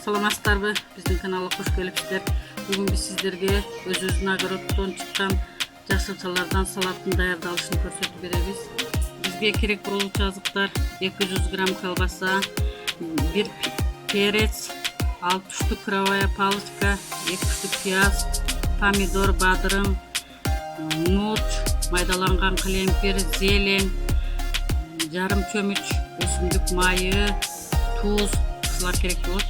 саламатсыздарбы? Биздин каналга кош келипсиздер. Бүгүн биз сиздерге өзүбүздүн огороддон чыккан жашылчалардан салаттын даярдалышын көрсөтүп беребиз. Бизге керек болуучу азыктар 200 грамм колбаса, 1 перец, 6 штук кровая палочка, 2 штук пияз, помидор, бадырым, нут, майдаланган калемпир, зелень, жарым чөмүч өсүмдүк майы, туз, ушулар керек болот.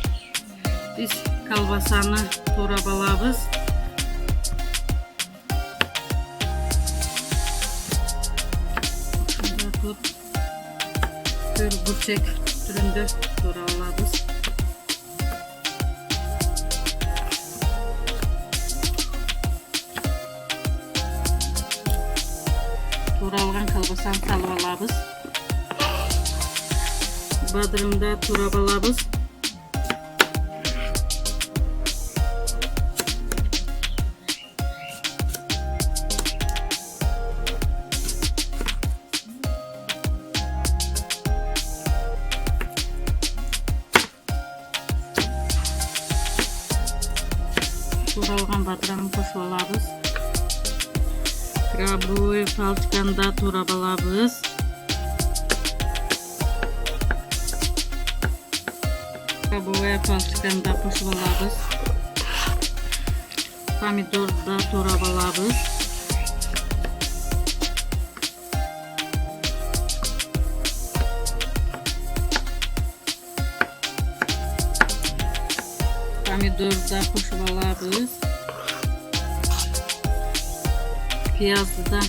Биз колбасаны туурап алабыз. Böyle burçak türünde doğralabız. Doğralgan kalbasan salып alabız. Badırımda tuğrap alabız. Туралган батыраны кошуп алабыз. Крабовый палочканы да туурап алабыз. Крабовый палочканы да кошуп алабыз. Помидор да туурап алабыз. Pomidor da kuşup alabız. Piyazı da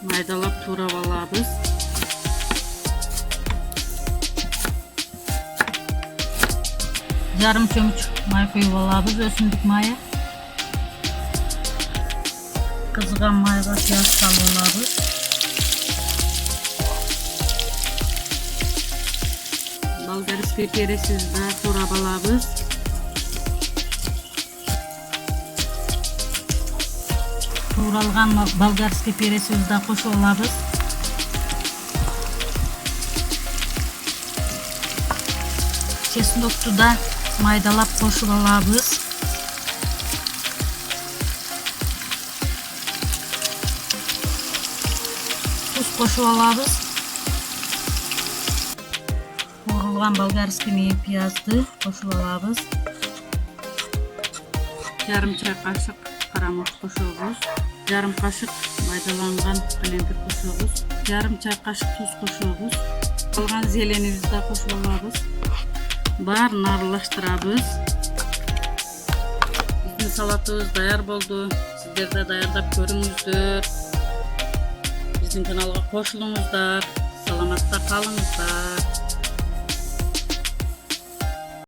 maydalap tuğrap alabız. Yarım çömüç may koyup alabız, ösündük maya. Kızgan mayga piyaz salып alabız. Болгарский перецти да туурап алабыз. Тууралган болгарский перецибизди да кошуп алабыз. Чеснокту да майдалап кошуп алабыз. Туз кошуп алабыз. Куурулган болгарский пиязды кошуп алабыз. Жарым чай кашык карамук кошобуз. Жарым кашык майдаланган калемпир кошобуз. Жарым чай кашык туз кошобуз. Калган зеленибизди да кошуп алабыз. Баарын аралаштырабыз. Биздин салатыбыз даяр болду. Сиздер да даярдап көрүңүздөр. Биздин каналга кошулуңуздар. Саламатта калыңыздар.